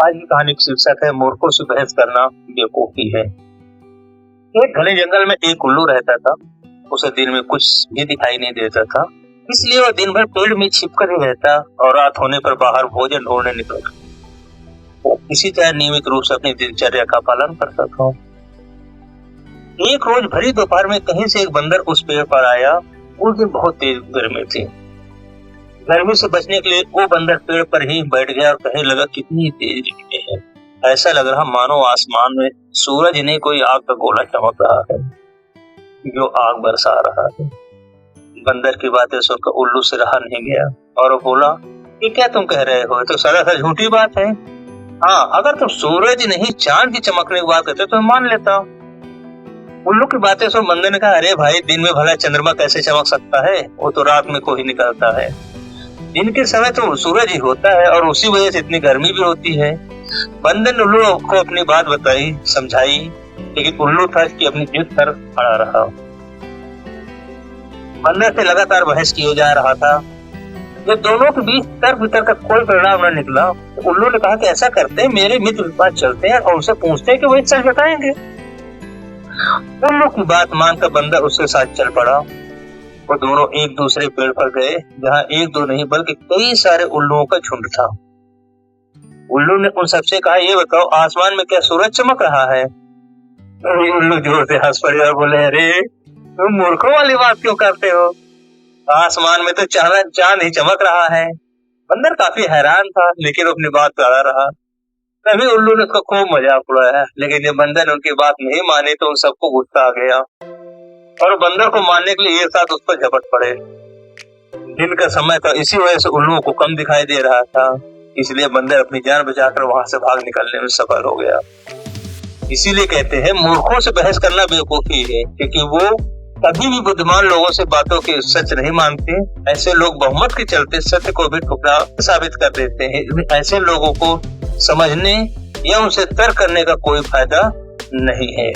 आज की कहानी की शीर्षक है मूर्खों से बहस करना बेवकूफी है। एक घने जंगल में एक उल्लू रहता था। उसे दिन में कुछ भी दिखाई नहीं देता था, इसलिए वह दिन भर पेड़ में छिपकर ही रहता और रात होने पर बाहर भोजन ढूंढने निकलता। वो इसी तरह नियमित रूप से अपनी दिनचर्या का पालन करता था। एक रोज भरी दोपहर में कहीं से एक बंदर उस पेड़ पर आया। उस दिन बहुत तेज गर्मी थी। गर्मी से बचने के लिए वो बंदर पेड़ पर ही बैठ गया और कहने लगा, कितनी तेज गर्मी है, ऐसा लग रहा मानो आसमान में सूरज नहीं कोई आग का गोला चमक रहा है जो आग बरसा रहा है। बंदर की बातें सुनकर उल्लू से रहा नहीं गया और वो बोला, ये क्या तुम कह रहे हो, तो सरासर झूठी बात है। हाँ, अगर तुम सूरज नहीं चांद की चमकने की बात करते तो मैं मान लेता। उल्लू की बातें सुन बंदर ने कहा, अरे भाई, दिन में भला चंद्रमा कैसे चमक सकता है, वो तो रात में कोई निकलता है। दिन के समय तो सूरज ही होता है और उसी वजह से इतनी गर्मी भी होती है। बंदर ने उल्लू को अपनी बात बताई, समझाई, लेकिन उल्लू था कि अपनी जिद पर खड़ा रहा। बंदर से लगातार बहस किया जा रहा था। जब दोनों के बीच तर्क वितर्क का कोई परिणाम न निकला तो उल्लू ने कहा कि ऐसा करते हैं, मेरे मित्र के पास चलते हैं और उनसे पूछते हैं कि वही सच बताएंगे। उल्लू की बात मानकर बंदर उसके साथ चल पड़ा। वो दोनों एक दूसरे पेड़ पर गए जहाँ एक दो नहीं बल्कि कई सारे उल्लुओं का झुंड था। उल्लू ने उन सबसे कहा, ये बताओ आसमान में क्या सूरज चमक रहा है? उल्लू जोर से हंस पड़े और बोले, अरे तुम मूर्खों वाली बात क्यों करते हो, आसमान में तो चांद ही चमक रहा है। बंदर काफी हैरान था, लेकिन अपनी बात पर अड़ा रहा। तभी उल्लू ने उसका खूब मजाक उड़ाया, लेकिन जब बंदर ने उनकी बात नहीं मानी तो उन सबको गुस्सा आ गया और बंदर को मारने के लिए एक साथ उस पर झपट पड़े। दिन का समय था, इसी वजह से उल्लुओं को कम दिखाई दे रहा था, इसलिए बंदर अपनी जान बचाकर वहां से भाग निकलने में सफल हो गया। इसीलिए कहते हैं मूर्खों से बहस करना बेवकूफी है, क्योंकि वो कभी भी बुद्धिमान लोगों से बातों के सच नहीं मानते। ऐसे लोग बहुमत के चलते सत्य को भी ठुकरा साबित कर देते हैं। ऐसे लोगों को समझने या उनसे तर्क करने का कोई फायदा नहीं है।